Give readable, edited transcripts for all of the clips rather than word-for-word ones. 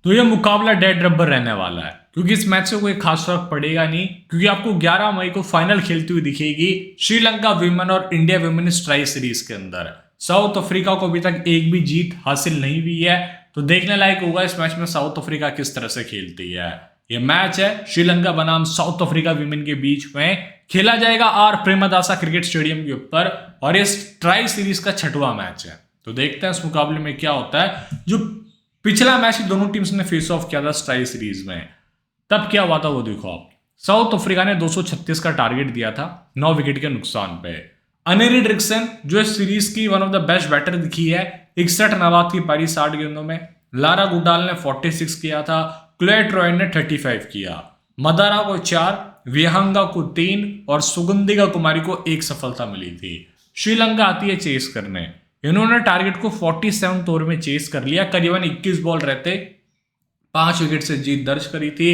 तो ये मुकाबला डेड रबर रहने वाला है, क्योंकि इस मैच से कोई खास फर्क पड़ेगा नहीं, क्योंकि आपको 11 मई को फाइनल खेलती हुई दिखेगी श्रीलंका विमेन और इंडिया विमेन ट्राई सीरीज के अंदर। साउथ अफ्रीका को अभी तक एक भी जीत हासिल नहीं हुई है, तो देखने लायक होगा इस मैच में साउथ अफ्रीका किस तरह से खेलती है। यह मैच है श्रीलंका बनाम साउथ अफ्रीका विमेन के बीच में, खेला जाएगा आर प्रेमदासा क्रिकेट स्टेडियम के ऊपर, और इस ट्राई सीरीज का 6वां मैच है। तो देखते हैं इस मुकाबले में क्या होता है। जो पिछला मैच दोनों टीम्स ने फेस ऑफ किया था ट्राई सीरीज में, तब क्या हुआ था वो देखो आप। साउथ अफ्रीका ने 236 का टारगेट दिया था 9 विकेट के नुकसान पे। अनेरी डिक्सन जो इस सीरीज की one of the best batter दिखी है, 61 नबाद की पारी 60 गेंदों में। लारा गुडाल ने 46 किया था, क्लोए ट्रॉय ने 35 किया, मदारा को 4, विहंगा को 3 और सुगंधिका कुमारी को 1 सफलता मिली थी। श्रीलंका आती है चेस करने, इन्होंने टारगेट को 47 ओवर में चेस कर लिया, करीबन 21 बॉल रहते 5 विकेट से जीत दर्ज करी थी।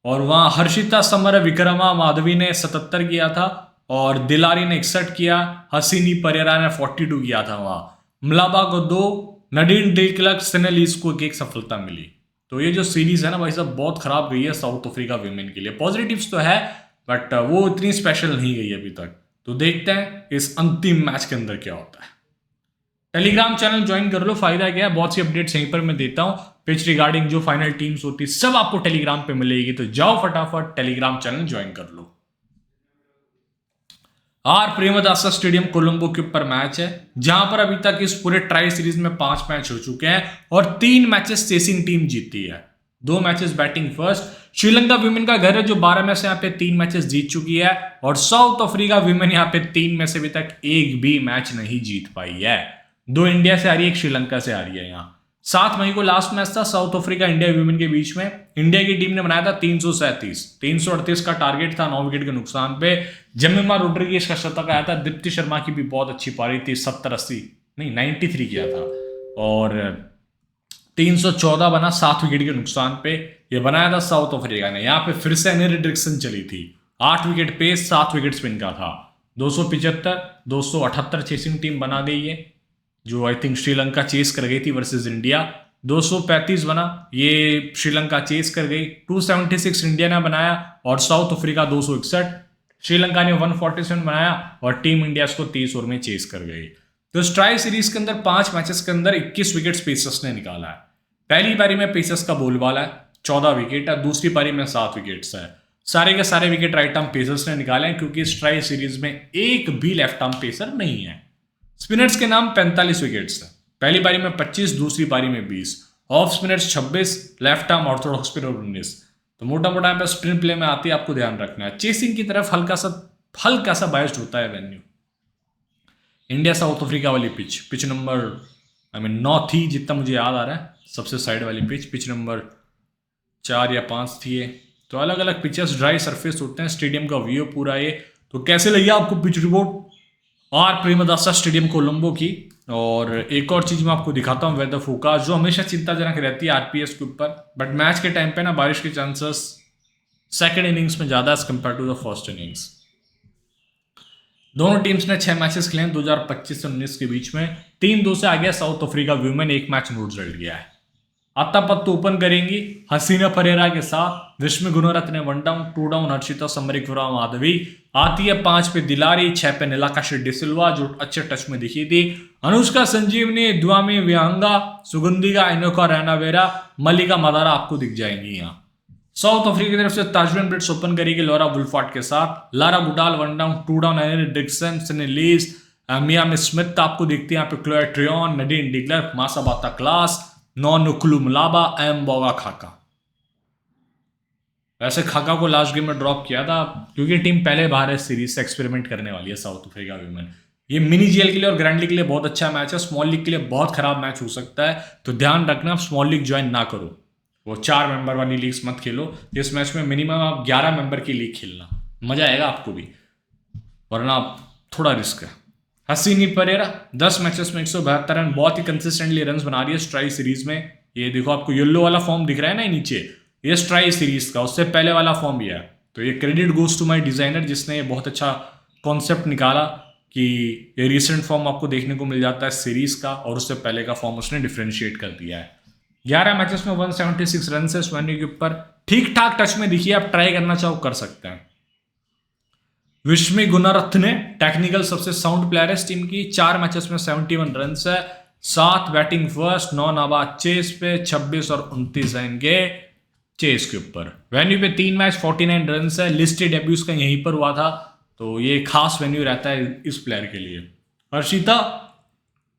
और वहां हर्षिता समर विक्रमा माधवी ने 77 किया था और दिलारी ने 61 किया, हसीनी परेरा ने 42 किया था। वहां मलाबा को 2, नडीन डिक्लर्क सेनेलिस को 1 सफलता मिली। तो ये जो सीरीज है ना भाई साहब, बहुत खराब गई है साउथ अफ्रीका विमेन के लिए। पॉजिटिव्स तो है बट वो इतनी स्पेशल नहीं गई अभी तक। तो देखते हैं इस अंतिम मैच के अंदर क्या होता है। टेलीग्राम चैनल ज्वाइन कर लो, फायदा क्या है, बहुत सी अपडेट्स यहीं पर मैं देता हूं। पिच रिगार्डिंग जो फाइनल टीम्स होती है सब आपको टेलीग्राम पे मिलेगी, तो जाओ फटाफट टेलीग्राम चैनल ज्वाइन कर लो। आर प्रेमदासा स्टेडियम कोलंबो के ऊपर मैच है, जहां पर अभी तक इस पूरे ट्राई सीरीज में 5 मैच हो चुके हैं और 3 मैचेस चेसिंग टीम जीती है, 2 matches batting first. Sri Lanka women का घर है जो 12 में से यहाँ पे 3 मैचेस जीत चुकी है, और साउथ अफ्रीका विमेन यहाँ पे 3 में से अभी तक एक भी मैच नहीं जीत पाई है। 2 इंडिया से आ रही है, 1 श्रीलंका से आ रही है। यहाँ 7 मई को लास्ट मैच था साउथ अफ्रीका इंडिया विमेन के बीच में। इंडिया की टीम ने बनाया था 338 का टारगेट था 9 विकेट के नुकसान पे। जमीमा रोड्रिगेज का शतक आया था, दीप्ति शर्मा की भी बहुत अच्छी पारी थी, 93 किया था, और 314 बना 7 विकेट के नुकसान पे। ये बनाया था साउथ अफ्रीका ने। यहाँ पे फिर से अनेरी डिक्सन चली थी, 8 विकेट पेस 7 विकेट स्पिन का था। 275 278 चेसिंग टीम बना गई है, जो आई थिंक श्रीलंका चेस कर गई थी वर्सेस इंडिया। 235 बना, ये श्रीलंका चेस कर गई। 276 इंडिया ने बनाया और साउथ अफ्रीका 261। श्रीलंका ने 147 बनाया और टीम इंडिया इसको 30 ओवर में चेस कर गई। तो इस ट्राई सीरीज के अंदर 5 मैचेस के अंदर 21 विकेट पेसर्स ने निकाला है। पहली पारी में पेसर्स का बोलबाला है, 14 विकेट है। दूसरी पारी में 7 विकेट्स है। सारे के सारे विकेट राइट आर्म पेसर्स ने निकाले हैं, क्योंकि इस ट्राई सीरीज में एक भी लेफ्ट आर्म पेसर नहीं है। स्पिनर्स के नाम 45 विकेट्स है, पहली पारी में 25, दूसरी पारी में 20। Off spinners 26, left arm Orthodox spinner 19। तो मोटा मोटा यहाँ पे स्पिन प्ले में आती है, आपको ध्यान रखना है। चेसिंग की तरफ हल्का सा बायस्ड होता है वेन्यू। इंडिया साउथ अफ्रीका वाली पिच नंबर 9 थी जितना मुझे याद आ रहा है, सबसे साइड वाली पिच नंबर 4 या 5 थी ये। तो अलग अलग पिचेस, ड्राई सरफेस होते हैं, स्टेडियम का व्यू पूरा ये। तो कैसे लगी आपको pitch report R Premadasa stadium Colombo की। और एक और चीज मैं आपको दिखाता हूँ, वेदर फोरकास्ट जो हमेशा चिंताजनक रहती है आरपीएस के ऊपर, बट मैच के टाइम पे ना बारिश के चांसेस सेकंड इनिंग्स में ज्यादा as compare to the first innings. दोनों टीम्स ने 6 मैचेस खेले 2025 से 19 के बीच में। 3-2 से आ गया South Africa women, 1 match no result गया है। अत्तापत्तु ओपन करेंगी हसीना परेरा के साथ, विश्व गुणरत्न 1 डाउन, 2 डाउन हर्षिता समरिकपुरा माधवी। आती है 5 पे दिलारी, 6 पे नीलाका शेट्टी सिल्वा जो अच्छे टच में दिखी थी। अनुष्का संजीवनी, द्वामी विहंगा, सुगंधिका इनोका रैनावेरा, मलिका मदारा आपको दिख जाएंगी यहाँ। साउथ अफ्रीका की तरफ से ताजवेन ब्रिट्स ओपन करेगी लॉरा वुल्फार्ट के साथ। Lara Goodall 1 down, 2 down Annerie Dercksen, सेनेलिस, मियामी स्मिथ आपको दिखती है यहाँ पे, Chloe Tryon, Nadine de Klerk, Masabata Klaas, Nonkululeko Mlaba, एम बोगा खाका। वैसे खाका को लास्ट गेम में ड्रॉप किया था क्योंकि टीम पहले बाहर है सीरीज से, एक्सपेरिमेंट करने वाली है साउथ अफ्रीका विमेन। ये मिनी जीएल के लिए और ग्रैंड लीग के लिए बहुत अच्छा मैच है, स्मॉल लीग के लिए बहुत खराब मैच हो सकता है। तो ध्यान रखना, आप स्मॉल लीग ज्वाइन ना करो, वो 4 मेंबर वाली लीग्स मत खेलो। इस मैच में मिनिमम आप 11 मेंबर की लीग खेलना, मजा आएगा आपको भी, वरना थोड़ा रिस्क है। हसीनी परेरा 10 मैचेस में 172 रन, बहुत ही कंसिस्टेंटली रन बना रही है स्ट्राई सीरीज में। ये देखो आपको येलो वाला फॉर्म दिख रहा है ना नीचे, ये स्ट्राई सीरीज का उससे पहले वाला फॉर्म ये है। तो ये credit goes to my designer जिसने ये बहुत अच्छा कॉन्सेप्ट निकाला कि ये रिसेंट फॉर्म आपको देखने को मिल जाता है सीरीज का, और उससे पहले का फॉर्म उसने डिफ्रेंशिएट कर दिया है। 11 मैचेस में 176 रन है इस वेन्यू के ऊपर। ठीक ठाक टच में दिखिए, आप ट्राई करना चाहो कर सकते हैं। विश्मी गुणरत्ने टेक्निकल सबसे साउंड प्लेयर है इस टीम की। 4 मैचेस में 71 रन है, 7 बैटिंग फर्स्ट, 9 नाबाद चेस पे, 26 और 29 है इनके चेस के ऊपर। वेन्यू पे 3 मैच 49 रन है। लिस्टेड डेब्यूज का यहीं पर हुआ था, तो ये खास वेन्यू रहता है इस प्लेयर के लिए। हर्षिता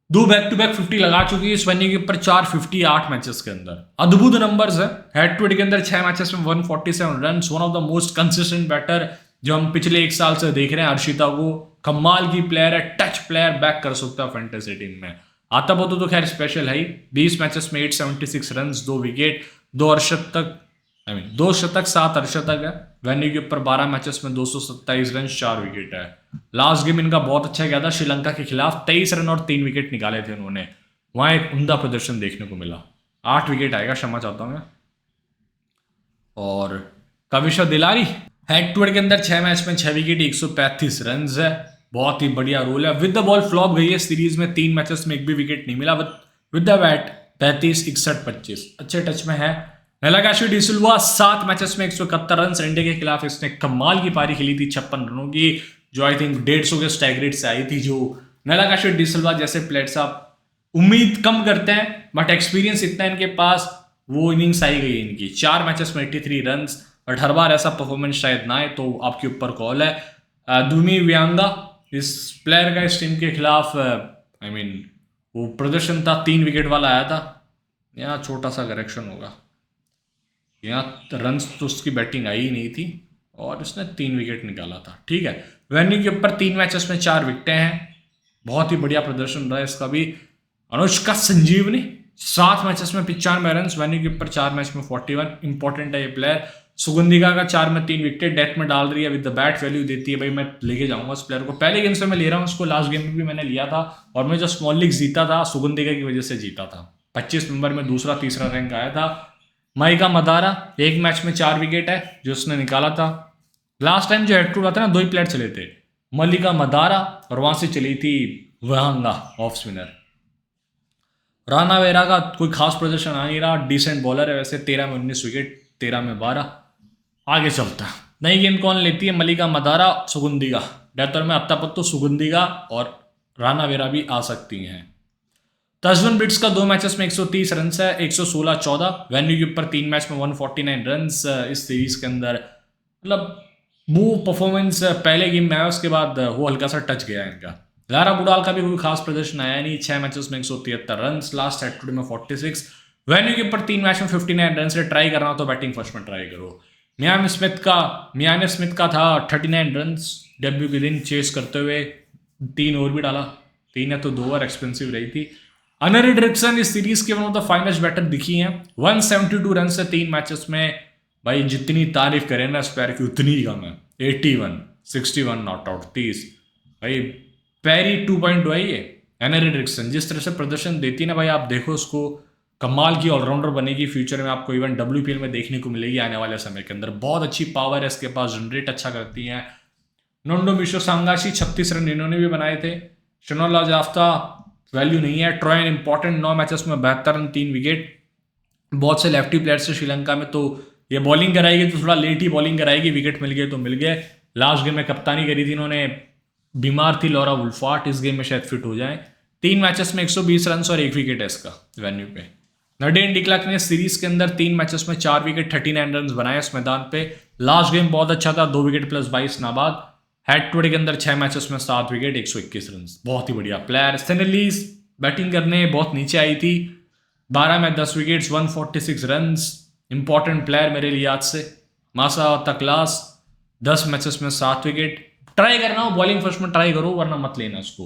2 बैक टू बैक 50 लगा चुकी है इस वेन्यू के ऊपर, 450 8 मैचेस के अंदर। अद्भुत नंबर्स है। हेड टू हेड के अंदर 6 मैचेस में 147 run. One of the most consistent batter जो हम पिछले 1 साल से देख रहे हैं हर्षिता को। कमाल की प्लेयर है, टच प्लेयर, बैक कर सकता है फैंटेसी टीम में। आता बोतो तो खैर स्पेशल है ही। 20 मैचेस में 876 रन, 2 विकेट, 2 अर्धशतक, 2 शतक, 7 अर्धशतक है। वेन्यू के ऊपर 12 मैचेस में 227 रन, 4 विकेट है। लास्ट गेम इनका बहुत अच्छा गया था श्रीलंका के खिलाफ, 23 रन और 3 विकेट निकाले थे उन्होंने। वहां एक उम्दा प्रदर्शन देखने को मिला। 8 विकेट आएगा, क्षमा चाहता हूं मैं। और कविशा दिलारी हेड टू हेड के अंदर 6 मैच में 6 विकेट, 135 रन है। बहुत ही बढ़िया रोल है। विद द बॉल फ्लॉप गई है सीरीज में, 3 मैचेस में एक भी विकेट नहीं मिला। विद द बैट 35, 61, 25 अच्छे टच में है। नेलागाशी डिसिल्वा 7 मैचेस में 171 रन, इंडिया के खिलाफ इसने कमाल की पारी खेली थी 56 रनों की, जो आई थिंक 150 के स्ट्राइक रेट से आई थी। जो नेलागाशी डिसिल्वा जैसे प्लेयर्स आप उम्मीद कम करते हैं, बट एक्सपीरियंस इतना इनके पास, वो इनिंग्स आई गई इनकी। 4 मैचेस में 83 रन, बट हर बार ऐसा परफॉर्मेंस शायद ना आए, तो आपके ऊपर कॉल है। दुमी व्यांगा इस प्लेयर का इस टीम के खिलाफ वो प्रदर्शन था 3 विकेट वाला आया था। यहाँ छोटा सा करेक्शन होगा, यहाँ रन्स तो उसकी बैटिंग आई ही नहीं थी और इसने 3 विकेट निकाला था। ठीक है, वेन्यू के ऊपर 3 मैचेस में 4 विकेटें हैं। बहुत ही बढ़िया प्रदर्शन रहा है इसका भी। अनुष्का संजीवनी 7 मैचेस में 95 रन, वेन्यू के ऊपर 4 मैच में 41। इंपॉर्टेंट है ये प्लेयर। सुगंधिका का 4 में 3 विकेट, डेथ में डाल रही है, विद द बैट वैल्यू देती है। भाई मैं लेके जाऊंगा इस प्लेयर को। पहले गेम से मैं ले रहा हूँ उसको, लास्ट गेम में भी मैंने लिया था और मैं जो स्मॉल लीग जीता था सुगंधिका की वजह से जीता था। 25 नंबर में दूसरा तीसरा रैंक आया था। माइका मदारा 1 मैच में 4 विकेट है जो उसने निकाला था। लास्ट टाइम जो हेड टू हुआ था ना, 2 ही प्लेयर चले थे, मल्लिका मदारा और वहां से चली थी वहांगा ऑफ स्पिनर। राना वेरा का कोई खास प्रदर्शन आ नहीं रहा, डिसेंट बॉलर है वैसे। 13 में 19 विकेट, 13 में 12। आगे चलता है। नई गेंद कौन लेती है? मल्लिका मदारा, सुगंधिका। डेथर में अत्तापत्तो, सुगंधिका और राना वेरा भी आ सकती हैं। तजवन ब्रिट्स का 2 मैचेस में 130 रन है, 116-14। वेन्यू के ऊपर 3 मैच में 149 रन इस सीरीज के अंदर। मतलब वो परफॉर्मेंस पहले गेम में आया, उसके बाद वो हल्का सा टच गया इनका। लारा गुडाल का भी कोई खास प्रदर्शन आया नहीं। 6 मैचेस में 173 run, last head to head में 46। वेन्यू के ऊपर 3 मैच में 59 रन से। ट्राई करना हो तो बैटिंग फर्स्ट में ट्राई करो। मियामी स्मिथ का था 39 रन डेब्यू के दिन, चेस करते हुए 3 ओवर भी डाला। 3 है तो 2 ओवर एक्सपेंसिव रही थी। अनरी डिक्सन इस सीरीज के one of the finest batter दिखी हैं। 172 रन से 3 मैचेस में। भाई जितनी तारीफ करें ना इस प्लेयर की उतनी ही कम है। 81, 61 नॉट आउट, 30। भाई पैरी 2.2 है ये। एनरी डिक्सन जिस तरह से प्रदर्शन देती है ना भाई, आप देखो उसको, कमाल की ऑलराउंडर बनेगी। फ्यूचर में आपको इवन WPL में देखने को मिलेगी आने वाले समय के अंदर। बहुत अच्छी पावर है इसके पास, जनरेट अच्छा करती है। नोंडो मिशो सांगाशी 36 रन इन्होंने भी बनाए थे। शनोला जाफ्ता वैल्यू नहीं है। ट्रॉयन इंपॉर्टेंट 9 मैचेस में 72 रन, 3 विकेट। बहुत से लेफ्टी प्लेयर्स से श्रीलंका में, तो ये बॉलिंग कराएगी तो थोड़ा लेट ही बॉलिंग कराएगी। विकेट मिल गए तो मिल गए। लास्ट गेम में कप्तानी करी थी इन्होंने, बीमार थी लॉरा वुल्फार्ट, इस गेम में शायद फिट हो जाए। 3 मैचेस में 120 रन और 1 विकेट है इसका वेन्यू पे। नडेन डिक्लर्क ने सीरीज के अंदर 3 मैचेस में 4 विकेट, 39 रन बनाए इस मैदान पे। लास्ट गेम बहुत अच्छा था, 2 विकेट प्लस 22 नाबाद। हेड टू हेड के अंदर 6 मैचेस में 7 विकेट, 121 रन। बहुत ही बढ़िया प्लेयर। सेनेलीज बैटिंग करने बहुत नीचे आई थी, 12 में 10 विकेट्स, 146 रन। इंपॉर्टेंट प्लेयर मेरे लिए आज से। मासा तकलास 10 मैचेस में 7 विकेट। ट्राई करना हो बॉलिंग फर्स्ट में ट्राई करो, वरना मत लेना उसको।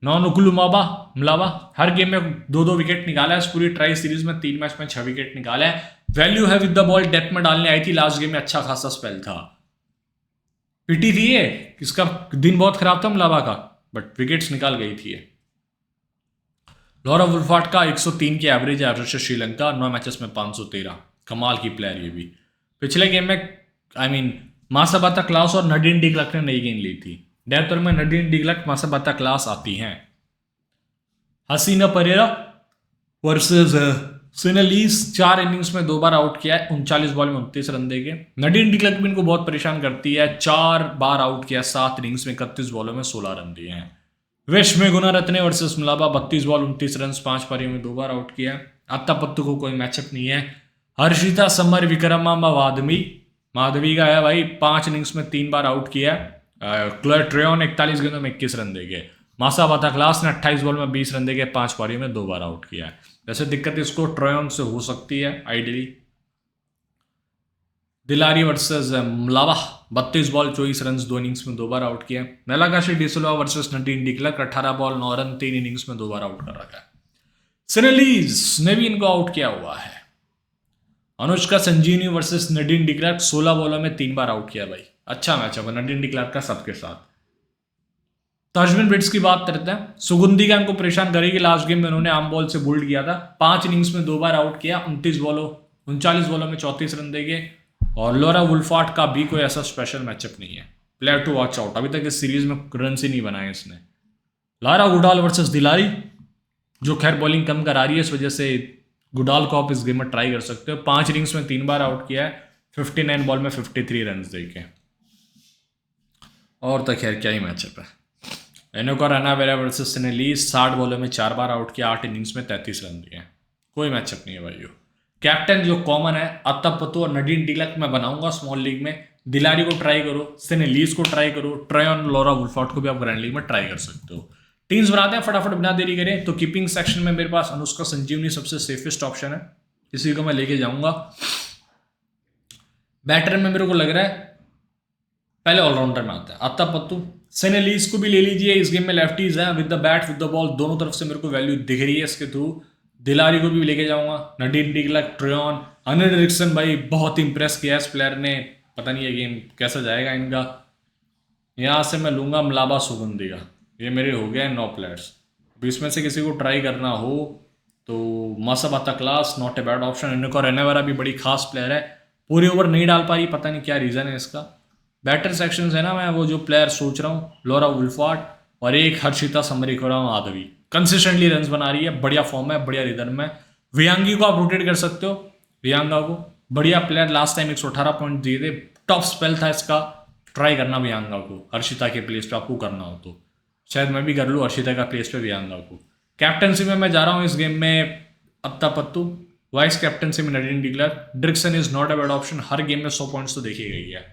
नौनुकुलु मलावा हर गेम में 2-2 विकेट निकाला है। इस पूरी ट्राई सीरीज में 3 मैच में 6 विकेट निकाला है। वैल्यू है विद द बॉल, डेथ में डालने आई थी। लास्ट गेम में अच्छा खासा स्पेल था। पिटी थी ये, इसका दिन बहुत खराब था मलावा का, बट विकेट्स निकाल गई थी ये। लॉरा वुल्फार्ट का 103 की एवरेज है वर्सेस श्रीलंका, 9 मैचेस में 513। कमाल की प्लेयर ये भी। पिछले गेम में मासाबाता क्लास और नडीन डिक्लर्क ने नई गेंद ली थी। डेथर में नडीन डिक्लर्क, मासाबाता क्लास आती हैं। हसीना परेरा वर्सेस सिनेलीज 4 इनिंग्स में 2 बार आउट किया है, 39 बॉल में 29 रन देके। नडीन डिक्लर्क भी इनको बहुत परेशान करती है, 4 बार आउट किया, 7 इनिंग्स में 31 बॉलों में 16 रन दिए हैं। विश्व Gunaratne versus Mlaba, 32 ball 29 run, 5 पारियों में 2 बार आउट किया है। अत्तापत्तू को कोई मैचअप नहीं है। हर्षिता समर विक्रमांबा माधवी का है भाई, 5 इनिंग्स में 3 बार आउट किया है। क्लोर ट्रेयन 41 गेंदों में 21 रन देके। मासा बाता क्लास ने 28 बॉल में 20 रन देके 5 पारियों में 2 बार आउट किया है। वैसे दिक्कत इसको ट्रेयन से हो सकती है ideally. Dilhari versus Mlaba, 32 ball 24 run, 2 innings में 2 बार आउट किया है। Nilakshi de Silva versus Nadine de Klerk, 18 ball 9 run, 3 innings में 2 बार आउट कर रखा है। सिनेलीज ने भी इनको आउट किया हुआ है। अनुष्का संजीवनी वर्सेस नडीन डिक्लर्क, 16 बॉलों में 3 बार आउट किया भाई। अच्छा मैच है नडीन डिक्लर्क का सबके साथ। तजमिन ब्रिट्स की बात करते हैं। सुगंधी का इनको परेशान करेगी। लास्ट गेम में उन्होंने आम बॉल से बोल्ड किया था, 5 इनिंग्स में 2 बार आउट किया, 39 बॉलों में 34 रन देंगे। और लोरा वुल्फार्ट का भी कोई ऐसा स्पेशल मैचअप नहीं है, प्लेयर टू वॉच आउट। अभी तक इस सीरीज में रन ही नहीं बनाए इसने। लारा गुडाल वर्सेस दिलारी, जो खैर बॉलिंग कम करा रही है, इस वजह से गुडाल को आप इस गेम में ट्राई कर सकते हो। 5 इनिंग्स में 3 बार आउट किया है, 59 बॉल में 53 रन देके। और तो खैर क्या ही मैचअप है। एनोका रनावेरा वर्सेस सिनेलीज, 60 बॉलों में 4 बार आउट किया, 8 इनिंग्स में 33 रन दिए। कोई मैचअप नहीं है भाइयों। कैप्टन जो कॉमन है, अत्तापत्तू और नडीन डिक्लर्क मैं बनाऊंगा स्मॉल लीग में। दिलारी को ट्राई करो, सिनेलीज को ट्राई करो, ट्रेयन लोरा वुल्फार्ट को भी आप ग्रैंड लीग में ट्राई कर सकते हो। टीम्स बनाते हैं फटाफट, बिना देरी करें। तो कीपिंग सेक्शन में मेरे पास अनुष्का संजीवनी सबसे सेफेस्ट ऑप्शन है, इसी को मैं लेके जाऊंगा। बैटर में मेरे को लग रहा है पहले ऑलराउंडर में आता है अत्तापत्तू। सिनेलीज को भी ले लीजिए, इस गेम में लेफ्टीज हैं, with the bat with the ball दोनों तरफ से मेरे को वैल्यू दिख रही है इसके थ्रू। दिलारी को भी लेके जाऊंगा, नडीन डिक्लर्क, ट्रेयन, अनिल एरिक्सन भाई बहुत इंप्रेस किया इस प्लेयर ने, पता नहीं ये गेम कैसा जाएगा इनका। यहाँ से मैं लूंगा मलाबा सुगंधी का। ये मेरे हो गए 9 प्लेयर्स। अब इसमें से किसी को ट्राई करना हो तो Masabata Klaas not a bad option. इनको रेनेवारा भी बड़ी खास प्लेयर है, पूरी ओवर नहीं डाल पाई, पता नहीं क्या रीज़न है इसका। बैटर सेक्शन है ना, मैं वो जो प्लेयर सोच रहा हूँ, लोरा वुल्फार्ट और एक हर्षिता समरीखोरा माधवी, कंसिस्टेंटली रन्स बना रही है, बढ़िया फॉर्म है, बढ़िया रिदम में। वियांगी को आप रोटेट कर सकते हो, वियांगा को, बढ़िया प्लेयर, लास्ट टाइम 118 पॉइंट दिए थे, टॉप स्पेल था इसका। ट्राई करना वियांगा को हर्षिता के प्लेस पे आपको करना हो तो, शायद मैं भी कर लूँ हर्षिता का प्लेस पे वियांगा को। कैप्टनसी में मैं जा रहा हूँ इस गेम में अत्तापत्तू, वाइस कैप्टनसी में Nadine de Klerk. Dercksen is not a bad option, हर गेम में 100 पॉइंट्स तो देखी गई है।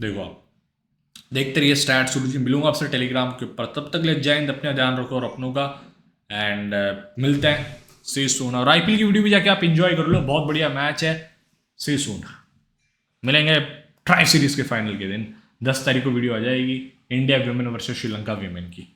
देखो आप देखते रहिए स्टैट्स, मिलूंगा आपसे टेलीग्राम के ऊपर। तब तक ले जय हिंद, अपना ध्यान रखो और अपनों का, एंड मिलते हैं, सी सून। और आईपीएल की वीडियो भी जाके आप इंजॉय कर लो, बहुत बढ़िया मैच है। सी सून, मिलेंगे ट्राई सीरीज के फाइनल के दिन, 10 तारीख को वीडियो आ जाएगी, India women versus Sri Lanka women की।